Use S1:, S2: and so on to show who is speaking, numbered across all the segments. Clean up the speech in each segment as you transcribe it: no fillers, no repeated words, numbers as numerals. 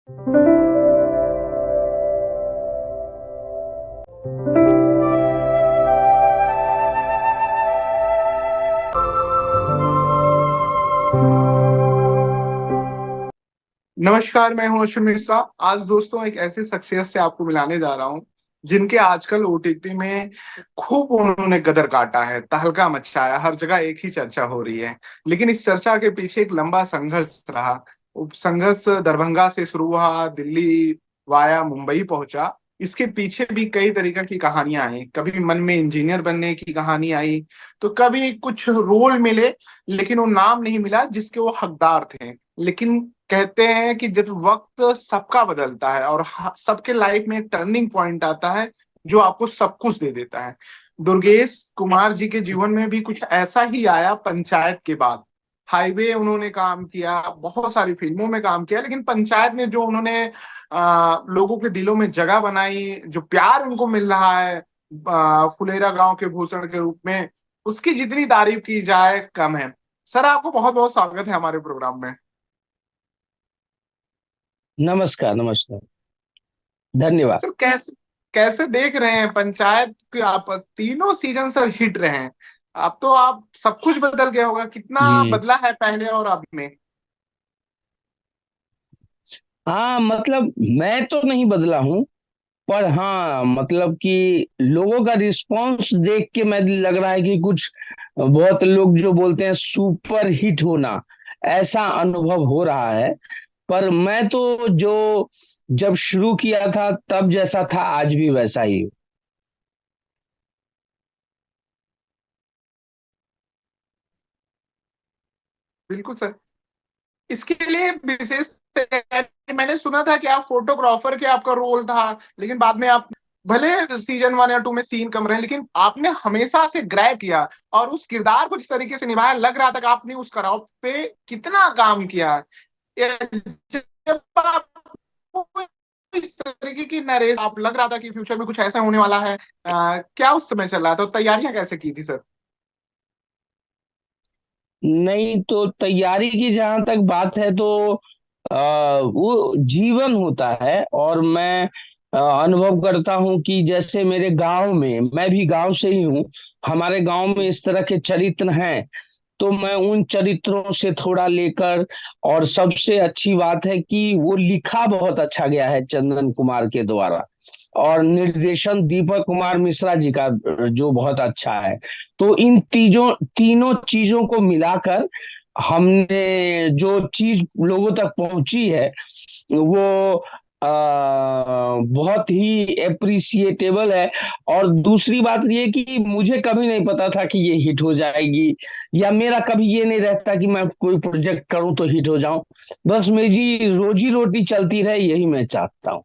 S1: नमस्कार, मैं हूं अश्विन मिश्रा। आज दोस्तों एक ऐसी शख्सियत से आपको मिलाने जा रहा हूं जिनके आजकल ओटीटी में खूब उन्होंने गदर काटा है, तहलका मचाया, हर जगह एक ही चर्चा हो रही है। लेकिन इस चर्चा के पीछे एक लंबा संघर्ष रहा। वो संघर्ष दरभंगा से शुरू हुआ, दिल्ली वाया मुंबई पहुंचा। इसके पीछे भी कई तरीके की कहानियां आई। कभी मन में इंजीनियर बनने की कहानी आई, तो कभी कुछ रोल मिले लेकिन वो नाम नहीं मिला जिसके वो हकदार थे। लेकिन कहते हैं कि जब वक्त सबका बदलता है और सबके लाइफ में एक टर्निंग पॉइंट आता है जो आपको सब कुछ दे देता है। दुर्गेश कुमार जी के जीवन में भी कुछ ऐसा ही आया। पंचायत के बाद हाईवे उन्होंने काम किया, बहुत सारी फिल्मों में काम किया, लेकिन पंचायत ने जो उन्होंने लोगों के दिलों में जगह बनाई, जो प्यार उनको मिल रहा है फुलेरा गांव के भूषण के रूप में, उसकी जितनी तारीफ की जाए कम है। सर, आपको बहुत बहुत स्वागत है हमारे प्रोग्राम में।
S2: नमस्कार नमस्कार। धन्यवाद।
S1: सर, कैसे कैसे देख रहे हैं पंचायत के? आप तीनों सीजन सर हिट रहे हैं। अब तो आप सब कुछ बदल गया होगा, कितना
S2: जी
S1: बदला है पहले और अब में?
S2: हाँ, मतलब मैं तो नहीं बदला हूँ, पर हाँ मतलब कि लोगों का रिस्पांस देख के मैं लग रहा है कि कुछ बहुत लोग जो बोलते हैं सुपर हिट होना, ऐसा अनुभव हो रहा है। पर मैं तो जो जब शुरू किया था तब जैसा था आज भी वैसा ही हूँ।
S1: बिल्कुल सर। इसके लिए विशेष तैयारी मैंने सुना था कि आप फोटोग्राफर के आपका रोल था, लेकिन बाद में आप भले सीजन 1 या 2 में सीन कम रहे, लेकिन आपने हमेशा से ग्रैब किया और उस किरदार को जिस तरीके से निभाया, लग रहा था कि आपने उस कराव पे कितना काम किया है। जब आपको इस तरीके की नरेश, आप लग रहा था कि फ्यूचर में कुछ ऐसा होने वाला है, क्या उस समय चल रहा था? तो तैयारियां कैसे की थी सर?
S2: नहीं तो तैयारी की जहां तक बात है तो वो जीवन होता है, और मैं अनुभव करता हूं कि जैसे मेरे गांव में, मैं भी गांव से ही हूं, हमारे गांव में इस तरह के चरित्र हैं, तो मैं उन चरित्रों से थोड़ा लेकर, और सबसे अच्छी बात है कि वो लिखा बहुत अच्छा गया है चंदन कुमार के द्वारा, और निर्देशन दीपक कुमार मिश्रा जी का जो बहुत अच्छा है। तो इन तीनों चीजों को मिलाकर हमने जो चीज लोगों तक पहुंची है वो बहुत ही एप्रिसिएटेबल है। और दूसरी बात ये कि मुझे कभी नहीं पता था कि ये हिट हो जाएगी, या मेरा कभी ये नहीं रहता कि मैं कोई प्रोजेक्ट करूं तो हिट हो जाऊं। बस मेरी रोजी रोटी चलती रहे, यही मैं चाहता हूं।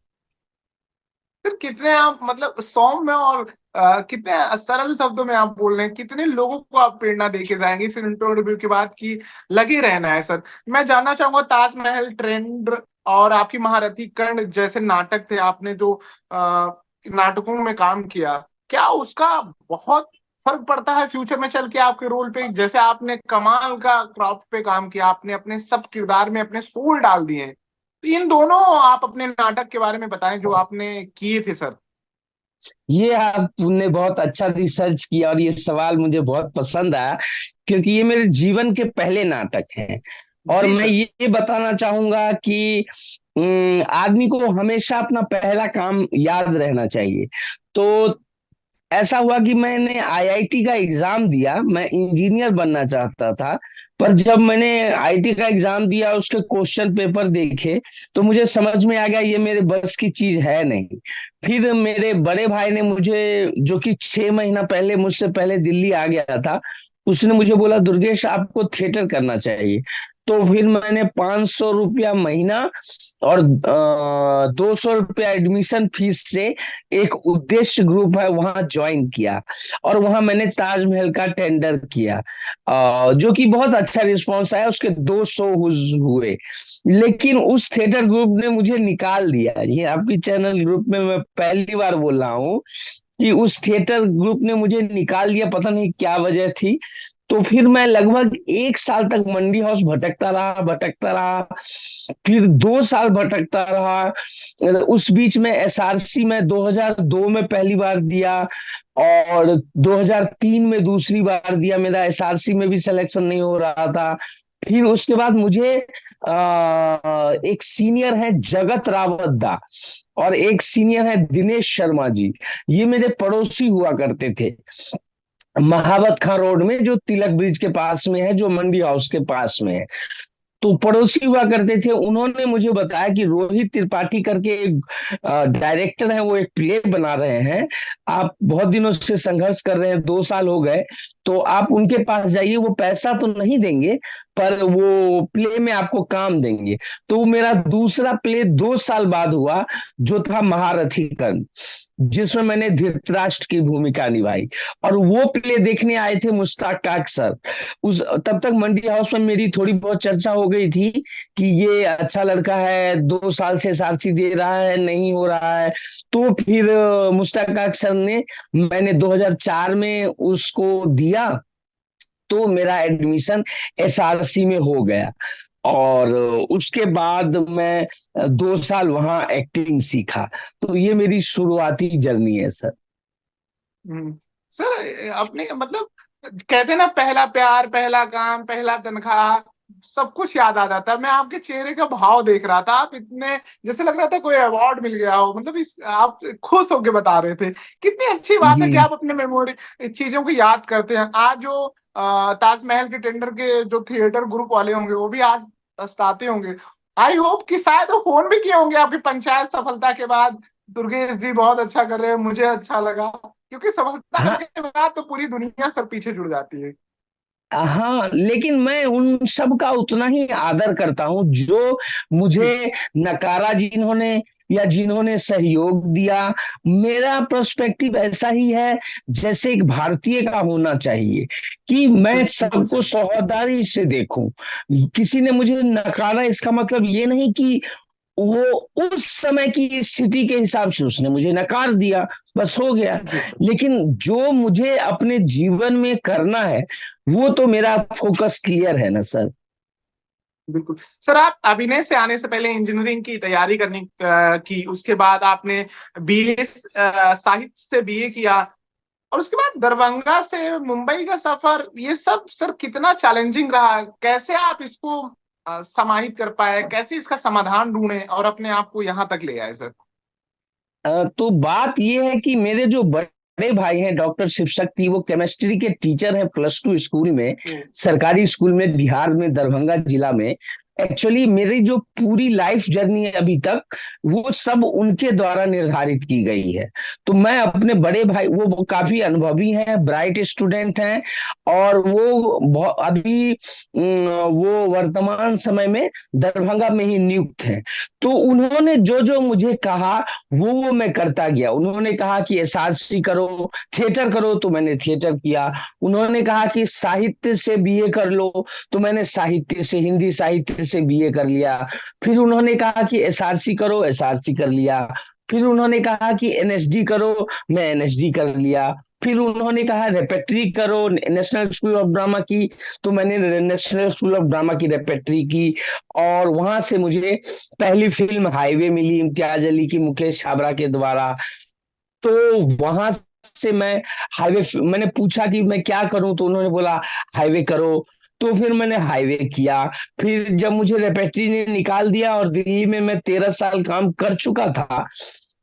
S1: सर, कितने आप मतलब सौम्य और कितने सरल शब्दों में आप बोल रहे हैं, कितने लोगों को आप प्रेरणा दे के जाएंगे इस इंटरव्यू के बाद की लगे रहना है सर। मैं जानना चाहूंगा, ताजमहल, ट्रेंड और आपकी महारथी कर्ण जैसे नाटक थे, आपने जो नाटकों में काम किया, क्या उसका बहुत फर्क पड़ता है फ्यूचर में चल के आपके रोल पे? जैसे आपने कमाल का क्रॉप पे काम किया, आपने अपने सब किरदार में अपने सोल डाल दिए हैं। तो इन दोनों आप अपने नाटक के बारे में बताएं जो आपने किए थे सर।
S2: ये आपने बहुत अच्छा रिसर्च किया, और ये सवाल मुझे बहुत पसंद आया, क्योंकि ये मेरे जीवन के पहले नाटक हैं। और
S1: जी
S2: मैं
S1: सर।
S2: ये बताना चाहूंगा कि आदमी को हमेशा अपना पहला काम याद रहना चाहिए। तो ऐसा हुआ कि मैंने आईआईटी का एग्जाम दिया, मैं इंजीनियर बनना चाहता था। पर जब मैंने आईआईटी का एग्जाम दिया, उसके क्वेश्चन पेपर देखे, तो मुझे समझ में आ गया ये मेरे बस की चीज है नहीं। फिर मेरे बड़े भाई ने मुझे, जो कि 6 महीना पहले मुझसे पहले दिल्ली आ गया था, उसने मुझे बोला, दुर्गेश आपको थिएटर करना चाहिए। तो फिर मैंने 500 रुपया महीना और 200 रुपया एडमिशन फीस से एक उद्देश्य ग्रुप है वहां ज्वाइन किया, और वहां मैंने ताजमहल का टेंडर किया, जो कि बहुत अच्छा रिस्पांस आया। उसके 200 हुए, लेकिन उस थिएटर ग्रुप ने मुझे निकाल दिया। ये आपकी चैनल ग्रुप में मैं पहली बार बोल रहा हूँ कि उस थिएटर ग्रुप ने मुझे निकाल दिया, पता नहीं क्या वजह थी। तो फिर मैं लगभग 1 साल तक मंडी हाउस भटकता रहा। फिर 2 साल भटकता रहा। उस बीच में एसआरसी में 2002 में पहली बार दिया, और 2003 में दूसरी बार दिया। मेरा एसआरसी में भी सिलेक्शन नहीं हो रहा था। फिर उसके बाद मुझे एक सीनियर है जगत रावत दा, और एक सीनियर है दिनेश शर्मा जी। ये मेरे पड़ोसी हुआ करते थे, महावत खां रोड में, जो तिलक ब्रिज के पास में है, जो मंडी हाउस के पास में है। तो पड़ोसी हुआ करते थे। उन्होंने मुझे बताया कि रोहित त्रिपाठी करके एक डायरेक्टर है, वो एक प्ले बना रहे हैं। आप बहुत दिनों से संघर्ष कर रहे हैं, 2 साल हो गए, तो आप उनके पास जाइए। वो पैसा तो नहीं देंगे, पर वो प्ले में आपको काम देंगे। तो मेरा दूसरा प्ले 2 साल बाद हुआ, जो था महारथी कर्ण, जिसमें मैंने धृतराष्ट्र की भूमिका निभाई। और वो प्ले देखने आए थे मुश्ताक काक सर। उस तब तक मंडी हाउस में मेरी थोड़ी बहुत चर्चा हो गई थी कि ये अच्छा लड़का है, 2 साल से सारथी दे रहा है, नहीं हो रहा है। तो फिर मुश्ताक काक सर ने, मैंने 2004 में उसको दिया, तो मेरा एडमिशन एसआरसी में हो गया। और उसके बाद मैं 2 साल वहां एक्टिंग सीखा। तो ये मेरी शुरुआती जर्नी है सर।
S1: सर अपने मतलब कहते हैं ना, पहला प्यार, पहला काम, पहला तनख्वाह, सब कुछ याद आ जाता है। मैं आपके चेहरे का भाव देख रहा था, आप इतने जैसे लग रहा था कोई अवार्ड मिल गया हो। मतलब इस आप खुश होके बता रहे थे। कितनी अच्छी बात है कि
S2: जी
S1: आप अपने मेमोरी चीजों को याद करते हैं। आज जो ताजमहल के टेंडर के जो थिएटर ग्रुप वाले होंगे वो भी आज पछताते होंगे। आई होप कि शायद वो फोन भी किए होंगे आपकी पंचायत सफलता के बाद, दुर्गेश जी बहुत अच्छा कर रहे हैं, मुझे अच्छा लगा। क्योंकि सफलता
S2: हाँ।
S1: के बाद तो पूरी दुनिया सब पीछे जुड़ जाती है।
S2: हाँ, लेकिन मैं उन सब का उतना ही आदर करता हूँ जो
S1: जी
S2: मुझे नकारा, जिन्होंने या जिन्होंने सहयोग दिया। मेरा पर्सपेक्टिव ऐसा ही है जैसे एक भारतीय का होना चाहिए, कि मैं
S1: बिल्कुल
S2: सबको
S1: सही।
S2: सौहार्द से देखूं। किसी ने मुझे नकारा, इसका मतलब ये नहीं कि वो उस समय की स्थिति के हिसाब से उसने मुझे नकार दिया, बस हो गया।
S1: जी सर।
S2: लेकिन जो मुझे अपने जीवन में करना है, वो तो मेरा फोकस क्लियर है ना सर।
S1: बिल्कुल सर, आप अभिनय से आने से पहले इंजीनियरिंग की तैयारी करनी की, उसके बाद आपने बीए साहित्य से बीए किया, और उसके बाद दरभंगा से मुंबई का सफर, ये सब सर कितना चैलेंजिंग रहा। कैसे आप इसको समाहित कर पाए, कैसे इसका समाधान ढूंढे और अपने आप को यहाँ तक ले आए सर?
S2: तो बात ये है कि मेरे जो बड़े भाई हैं डॉक्टर शिव शक्ति, वो केमिस्ट्री के टीचर हैं +2 स्कूल में, सरकारी स्कूल में, बिहार में, दरभंगा जिला में। एक्चुअली मेरी जो पूरी लाइफ जर्नी है अभी तक, वो सब उनके द्वारा निर्धारित की गई है। तो मैं अपने बड़े भाई, वो काफी अनुभवी हैं, ब्राइट स्टूडेंट हैं, और वो अभी वो वर्तमान समय में दरभंगा में ही नियुक्त हैं। तो उन्होंने जो जो मुझे कहा, वो मैं करता गया। उन्होंने कहा कि एसआरसी करो, थिएटर करो, तो मैंने थिएटर किया। उन्होंने कहा कि साहित्य से बीए कर लो, तो मैंने साहित्य से, हिंदी साहित्य से बीए कर लिया। फिर उन्होंने कहा कि एसआरसी करो, एसआरसी कर लिया। फिर उन्होंने कहा कि एनएसडी करो, मैं एनएसडी कर लिया। फिर उन्होंने कहा रेपेट्री करो, नेशनल स्कूल ऑफ ड्रामा की, तो मैंने नेशनल स्कूल ऑफ ड्रामा की रेपेट्री की। और वहां से मुझे पहली फिल्म हाईवे मिली, इम्तियाज अली की, मुकेश छाबड़ा के द्वारा। तो वहां से मैं हाईवे, मैंने पूछा कि मैं क्या करूं, तो उन्होंने बोला हाईवे करो। तो फिर मैंने हाईवे किया। फिर जब मुझे रेपेट्री ने निकाल दिया और दिल्ली में मैं 13 साल काम कर चुका था,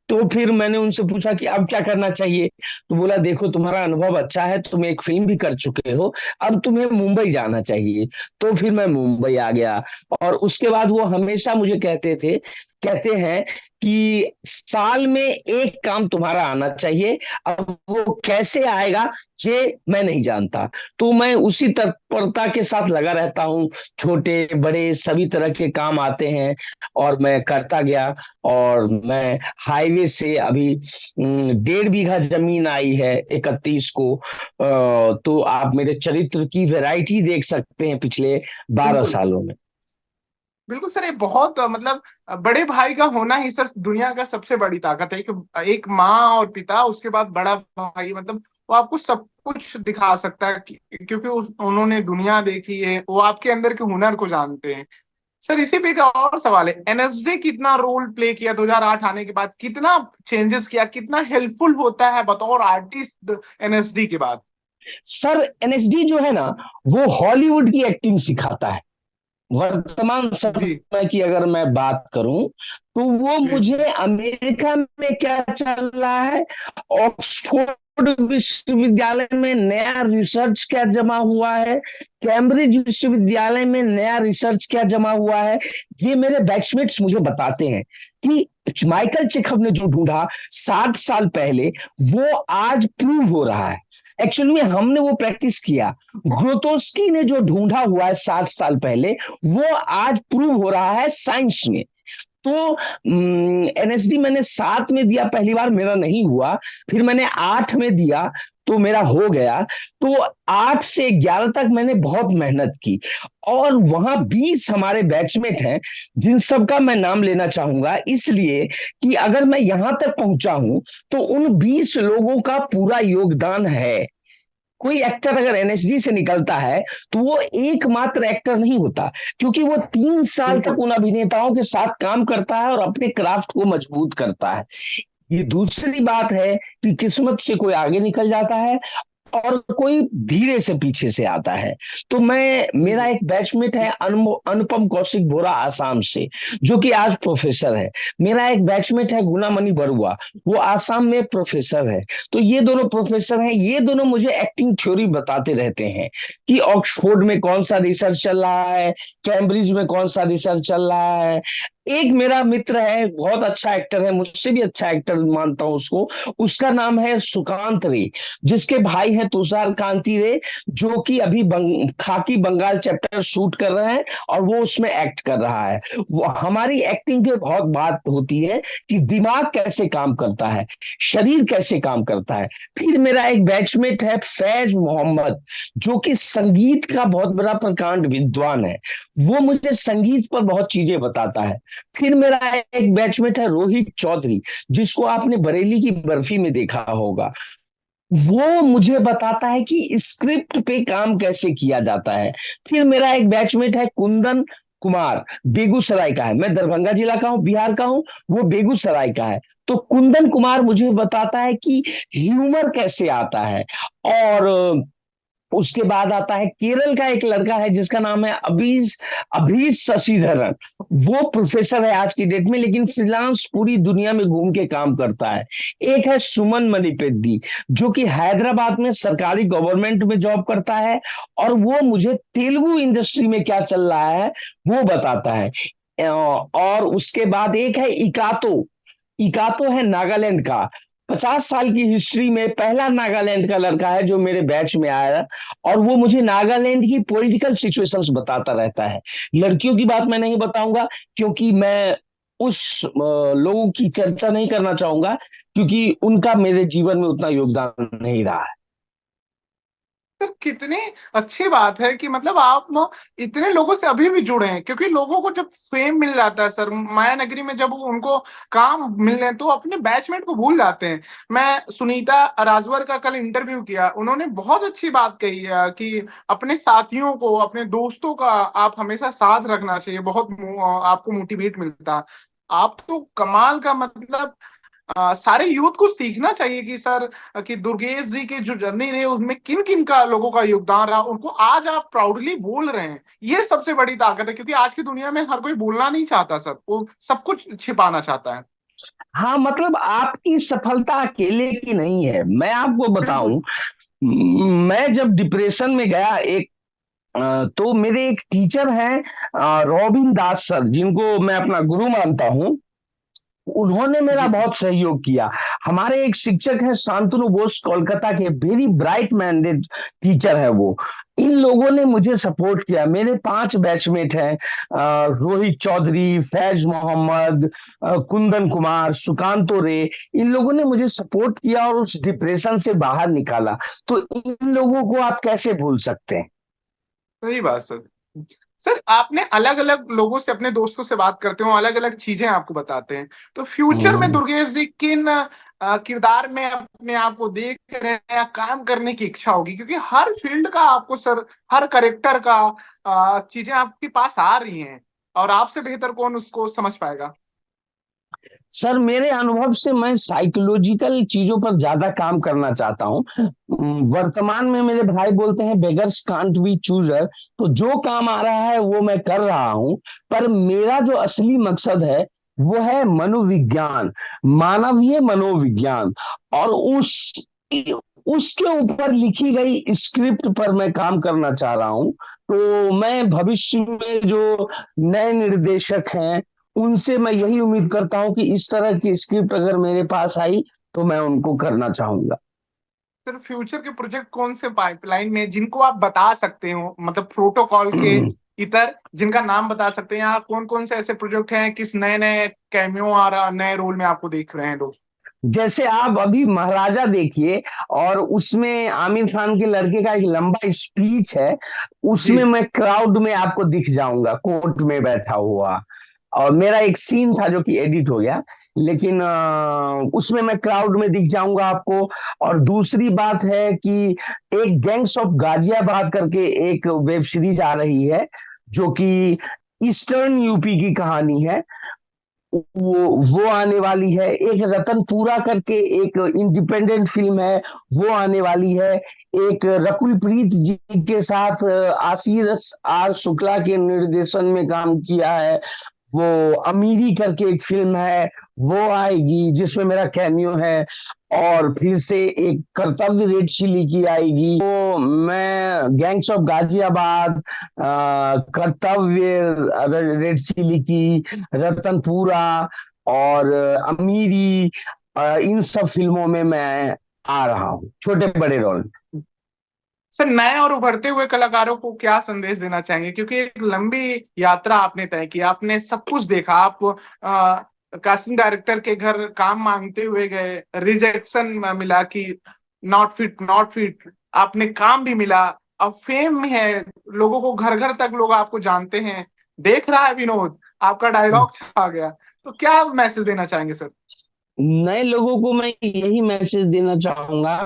S2: तो फिर मैंने उनसे पूछा कि अब क्या करना चाहिए। तो बोला देखो, तुम्हारा अनुभव अच्छा है, तुम एक फिल्म भी कर चुके हो, अब तुम्हें मुंबई जाना चाहिए। तो फिर मैं मुंबई आ गया। और उसके बाद वो हमेशा मुझे कहते हैं कि साल में एक काम तुम्हारा आना चाहिए। अब वो कैसे आएगा, ये मैं नहीं जानता। तो मैं उसी तत्परता के साथ लगा रहता हूँ। छोटे बड़े सभी तरह के काम आते हैं, और मैं करता गया। और मैं हाईवे से अभी 1.5 बीघा जमीन आई है 31 को। तो आप मेरे चरित्र की वैरायटी देख सकते हैं पिछले 12
S1: बिल्कुल
S2: सालों में।
S1: बिल्कुल सर, ये बहुत मतलब बड़े भाई का होना ही सर दुनिया का सबसे बड़ी ताकत है। एक माँ और पिता, उसके बाद बड़ा भाई, मतलब वो आपको सब कुछ दिखा सकता है क्योंकि उन्होंने दुनिया देखी है, वो आपके अंदर के हुनर को जानते हैं। सर इसी पे एक और सवाल है, एनएसडी कितना रोल प्ले किया 2008 आने के बाद, कितना चेंजेस किया, कितना हेल्पफुल होता है बतौर आर्टिस्ट एनएसडी के बाद?
S2: सर एनएसडी जो है ना, वो हॉलीवुड की एक्टिंग सिखाता है। वर्तमान
S1: जी
S2: समय की अगर मैं बात करूं, तो वो
S1: जी
S2: मुझे अमेरिका में क्या चल रहा है, ऑक्सफोर्ड विश्वविद्यालय में नया रिसर्च क्या जमा हुआ है, कैम्ब्रिज विश्वविद्यालय में नया रिसर्च क्या जमा हुआ है, ये मेरे बैचमेट्स मुझे बताते हैं कि माइकल चेखव ने जो ढूंढा 60 साल पहले, वो आज प्रूव हो रहा है। एक्चुअली में हमने वो प्रैक्टिस किया। ग्रोतोस्की ने जो ढूंढा हुआ है 60 साल पहले, वो आज प्रूव हो रहा है साइंस में। तो एनएसडी मैंने 7 में दिया पहली बार, मेरा नहीं हुआ। फिर मैंने 8 में दिया तो मेरा हो गया। तो 8 से 11 तक मैंने बहुत मेहनत की। और वहां 20 हमारे बैचमेट हैं, जिन सबका मैं नाम लेना चाहूंगा, इसलिए कि अगर मैं यहां तक पहुंचा हूं तो उन 20 लोगों का पूरा योगदान है। कोई एक्टर अगर एनएसडी से निकलता है तो वो एकमात्र एक्टर नहीं होता, क्योंकि वो 3 साल तक
S1: बिल्कुल।
S2: उन अभिनेताओं के साथ काम करता है और अपने क्राफ्ट को मजबूत करता है। ये दूसरी बात है कि किस्मत से कोई आगे निकल जाता है और कोई धीरे से पीछे से आता है। तो मैं, मेरा एक बैचमेट है अनुपम कौशिक बोरा आसाम से, जो कि आज प्रोफेसर है। मेरा एक बैचमेट है गुनामणि बरुआ, वो आसाम में प्रोफेसर है। तो ये दोनों प्रोफेसर हैं, ये दोनों मुझे एक्टिंग थ्योरी बताते रहते हैं कि ऑक्सफोर्ड में कौन सा रिसर्च चल रहा है, कैम्ब्रिज में कौन सा रिसर्च चल रहा है। एक मेरा मित्र है, बहुत अच्छा एक्टर है, मुझसे भी अच्छा एक्टर मानता हूं उसको, उसका नाम है सुकांत रे, जिसके भाई है तुषार कांति रे, जो कि अभी खाकी बंगाल चैप्टर शूट कर रहे हैं और वो उसमें एक्ट कर रहा है। वो हमारी एक्टिंग की बहुत बात होती है कि दिमाग कैसे काम करता है, शरीर कैसे काम करता है। फिर मेरा एक बैचमेट है फैज मोहम्मद, जो कि संगीत का बहुत बड़ा प्रकांड विद्वान है, वो मुझे संगीत पर बहुत चीजें बताता है। फिर मेरा एक बैचमेट है रोहित चौधरी, जिसको आपने बरेली की बर्फी में देखा होगा। वो मुझे बताता है कि स्क्रिप्ट पे काम कैसे किया जाता है। फिर मेरा एक बैचमेट है कुंदन कुमार, बेगूसराय का है, मैं दरभंगा जिला का हूं, बिहार का हूं, वो बेगूसराय का है। तो कुंदन कुमार मुझे बताता है कि ह्यूमर कैसे आता है। और उसके बाद आता है केरल का एक लड़का है जिसका नाम है अभीज अभीज शशिधरन। वो प्रोफेसर है आज की डेट में, लेकिन फ्रीलांस पूरी दुनिया में घूम के काम करता है। एक है सुमन मणिपेद्दी, जो कि हैदराबाद में सरकारी गवर्नमेंट में जॉब करता है, और वो मुझे तेलुगु इंडस्ट्री में क्या चल रहा है वो बताता है। और उसके बाद एक है इकातो। इकातो है नागालैंड का, 50 साल की हिस्ट्री में पहला नागालैंड का लड़का है जो मेरे बैच में आया, और वो मुझे नागालैंड की पॉलिटिकल सिचुएशंस बताता रहता है। लड़कियों की बात मैं नहीं बताऊंगा, क्योंकि मैं उस लोगों की चर्चा नहीं करना चाहूंगा, क्योंकि उनका मेरे जीवन में उतना योगदान नहीं रहा है।
S1: सर कितनी अच्छी बात है कि मतलब आप ना इतने लोगों से अभी भी जुड़े हैं, क्योंकि लोगों को जब फेम मिल जाता है सर, माया नगरी में जब उनको काम मिलने हैं, तो अपने बैचमेट को भूल जाते हैं। मैं सुनीता राजवर का कल इंटरव्यू किया, उन्होंने बहुत अच्छी बात कही है कि अपने साथियों को, अपने दोस्तों का आप हमेशा साथ रखना चाहिए, बहुत आपको मोटिवेट मिलता है। आप तो कमाल का मतलब सारे यूथ को सीखना चाहिए कि सर कि दुर्गेश जी की जो जर्नी रही उसमें किन किन का लोगों का योगदान रहा, उनको आज आप प्राउडली बोल रहे हैं, ये सबसे बड़ी ताकत है। क्योंकि आज की दुनिया में हर कोई बोलना नहीं चाहता सर, वो सब कुछ छिपाना चाहता है।
S2: हाँ, मतलब आपकी सफलता अकेले की नहीं है, मैं आपको
S1: बिल्कुल।
S2: बताऊं। मैं जब डिप्रेशन में गया, एक तो मेरे एक टीचर हैं रॉबिन दास सर, जिनको मैं अपना गुरु मानता हूँ, उन्होंने मेरा
S1: जी
S2: बहुत सहयोग किया। हमारे एक शिक्षक हैं शांतनु बोस, कोलकाता के, वेरी ब्राइट माइंडेड टीचर है वो। इन लोगों ने मुझे सपोर्ट किया। मेरे 5 बैचमेट हैं, रोहित चौधरी, फैज मोहम्मद, कुंदन कुमार, सुकांतो रे। इन लोगों ने मुझे सपोर्ट किया और उस डिप्रेशन से बाहर निकाला। तो इन लोगों को आप कैसे भूल सकते हैं।
S1: सही बात सर। सर आपने अलग अलग लोगों से, अपने दोस्तों से बात करते हो, अलग अलग चीजें आपको बताते हैं, तो फ्यूचर में
S2: हम्म।
S1: दुर्गेश जी किन किरदार में अपने आप को देख रहे हैं या काम करने की इच्छा होगी? क्योंकि हर फील्ड का आपको सर, हर करेक्टर का चीजें आपके पास आ रही हैं, और आपसे बेहतर कौन उसको समझ पाएगा?
S2: सर मेरे अनुभव से मैं साइकोलॉजिकल चीजों पर ज्यादा काम करना चाहता हूँ। वर्तमान में मेरे भाई बोलते हैं बेगर्स कांट बी चूजर, तो जो काम आ रहा है वो मैं कर रहा हूँ। पर मेरा जो असली मकसद है वो है मनोविज्ञान, मानवीय मनोविज्ञान। और उसके ऊपर लिखी गई स्क्रिप्ट पर मैं काम करना चाह रहा हूँ। तो मैं भविष्य में जो नए निर्देशक हैं उनसे मैं यही उम्मीद करता हूं कि इस तरह की स्क्रिप्ट अगर मेरे पास आई तो मैं उनको करना चाहूंगा।
S1: सर फ्यूचर के प्रोजेक्ट कौन से पाइपलाइन में, जिनको आप बता सकते हो, मतलब प्रोटोकॉल के इतर, जिनका नाम बता सकते हैं, या कौन कौन से ऐसे प्रोजेक्ट हैं, किस नए नए कैमियो और नए रोल में आपको देख रहे हैं लोग?
S2: जैसे आप अभी महाराजा देखिए, और उसमें आमिर खान के लड़के का एक लंबा स्पीच है,
S1: जी।
S2: उसमें मैं क्राउड में आपको दिख जाऊंगा कोर्ट में बैठा हुआ। और मेरा एक सीन था जो कि एडिट हो गया, लेकिन उसमें मैं क्राउड में दिख जाऊंगा आपको। और दूसरी बात है कि एक गैंग्स ऑफ गाजियाबाद करके एक वेब सीरीज आ रही है जो कि ईस्टर्न यूपी की कहानी है, वो आने वाली है। एक रतनपुरा करके एक इंडिपेंडेंट फिल्म है, वो आने वाली है। एक रकुल प्रीत जी के साथ आशीष आर शुक्ला के निर्देशन में काम किया है, वो अमीरी करके एक फिल्म है, वो आएगी जिसमें मेरा कैमियो है। और फिर से एक कर्तव्य रेड चिली की आएगी। तो मैं गैंग्स ऑफ गाजियाबाद, कर्तव्य रेड चिली की, रतनपुरा और अमीरी, इन सब फिल्मों में मैं आ रहा हूँ छोटे बड़े रोल।
S1: सर नए और उभरते हुए कलाकारों को क्या संदेश देना चाहेंगे? क्योंकि एक लंबी यात्रा आपने तय की, आपने सब कुछ देखा, आप कास्टिंग डायरेक्टर के घर काम मांगते हुए गए, रिजेक्शन मिला कि नॉट फिट नॉट फिट, आपने काम भी मिला, अब फेम में है, लोगों को घर घर तक लोग आपको जानते हैं, देख रहा है विनोद, आपका डायलॉग छा गया, तो क्या मैसेज देना चाहेंगे सर?
S2: नए लोगों को मैं यही मैसेज देना चाहूंगा,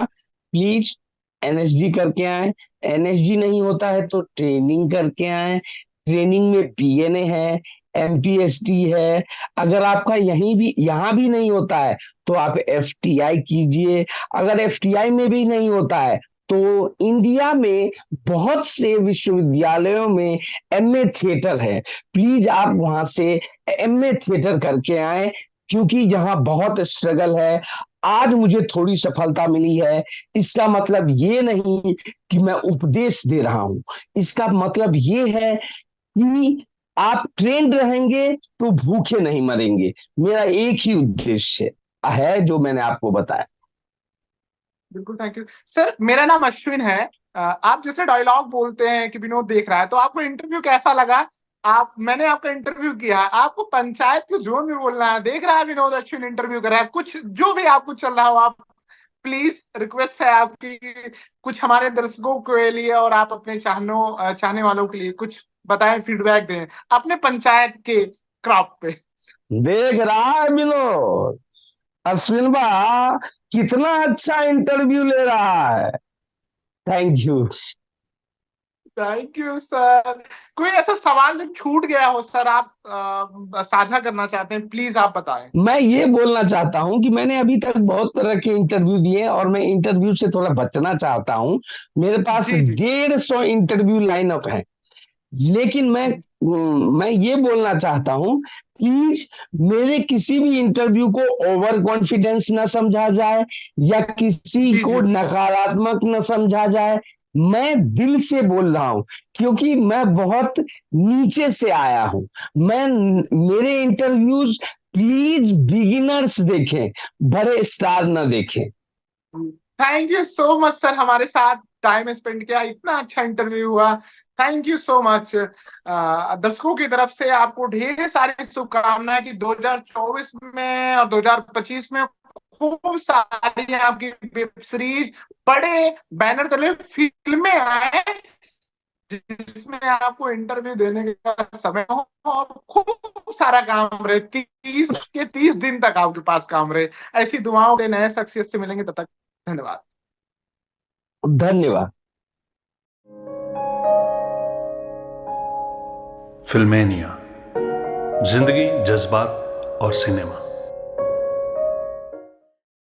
S2: प्लीज एनएसडी करके आए। एनएसडी नहीं होता है तो ट्रेनिंग करके आए। ट्रेनिंग में पीएनए है, एमपीएसटी है। अगर आपका यहीं भी यहाँ भी नहीं होता है तो आप एफटीआई कीजिए। अगर एफटीआई में भी नहीं होता है तो इंडिया में बहुत से विश्वविद्यालयों में एमए थिएटर है, प्लीज आप वहां से एमए थिएटर करके आए। क्योंकि यहाँ बहुत स्ट्रगल है। आज मुझे थोड़ी सफलता मिली है, इसका मतलब ये नहीं कि मैं उपदेश दे रहा हूं। इसका मतलब ये है कि आप ट्रेंड रहेंगे तो भूखे नहीं मरेंगे। मेरा एक ही उद्देश्य है जो मैंने आपको बताया।
S1: बिल्कुल, थैंक यू सर। मेरा नाम अश्विन है। आप जैसे डायलॉग बोलते हैं कि विनोद देख रहा है, तो आपको इंटरव्यू कैसा लगा? आप, मैंने आपका इंटरव्यू किया है, आपको पंचायत के जोन में बोलना है, देख रहा है विनोद अश्विन इंटरव्यू कर रहा है, कुछ जो भी आपको चल रहा हो, आप प्लीज, रिक्वेस्ट है आपकी, कुछ हमारे दर्शकों के लिए और आप अपने चाहने वालों के लिए कुछ बताएं, फीडबैक दें अपने पंचायत के क्रॉप पे।
S2: देख रहा है विनोद, अश्विन बा कितना अच्छा इंटरव्यू ले रहा है। Thank you.
S1: Thank you sir. कोई ऐसा सवाल जो छूट गया हो सर, आप साझा करना चाहते हैं, प्लीज आप बताएं।
S2: मैं ये बोलना चाहता हूं कि मैंने अभी तक बहुत तरह के इंटरव्यू दिए और मैं इंटरव्यू से थोड़ा बचना चाहता हूं। मेरे पास
S1: जी जी।
S2: 150 इंटरव्यू लाइनअप है। लेकिन मैं ये बोलना चाहता हूं, प्लीज मेरे किसी भी इंटरव्यू को ओवर कॉन्फिडेंस ना समझा जाए या किसी
S1: जी
S2: को
S1: जी।
S2: नकारात्मक न समझा जाए। मैं दिल से बोल रहा हूं क्योंकि मैं बहुत नीचे से आया हूं। मैं मेरे इंटरव्यूज प्लीज बिगिनर्स देखें, बड़े स्टार ना देखें।
S1: Thank you so much sir, हमारे साथ टाइम स्पेंड किया, इतना अच्छा इंटरव्यू हुआ। Thank you so much. दर्शकों की तरफ से आपको ढेर सारी शुभकामनाएं कि 2024 में और 2025 में खूब सारी आपकी वेब सीरीज, बड़े बैनर तले फिल्में आए, जिसमें आपको इंटरव्यू देने का समय हो और खूब सारा काम रहे, 30 दिन तक आपके पास काम रहे। ऐसी दुआओं के नए शख्सियत से मिलेंगे, तब तक धन्यवाद।
S2: धन्यवाद।
S3: फिल्मेनिया, जिंदगी, जज्बात और सिनेमा।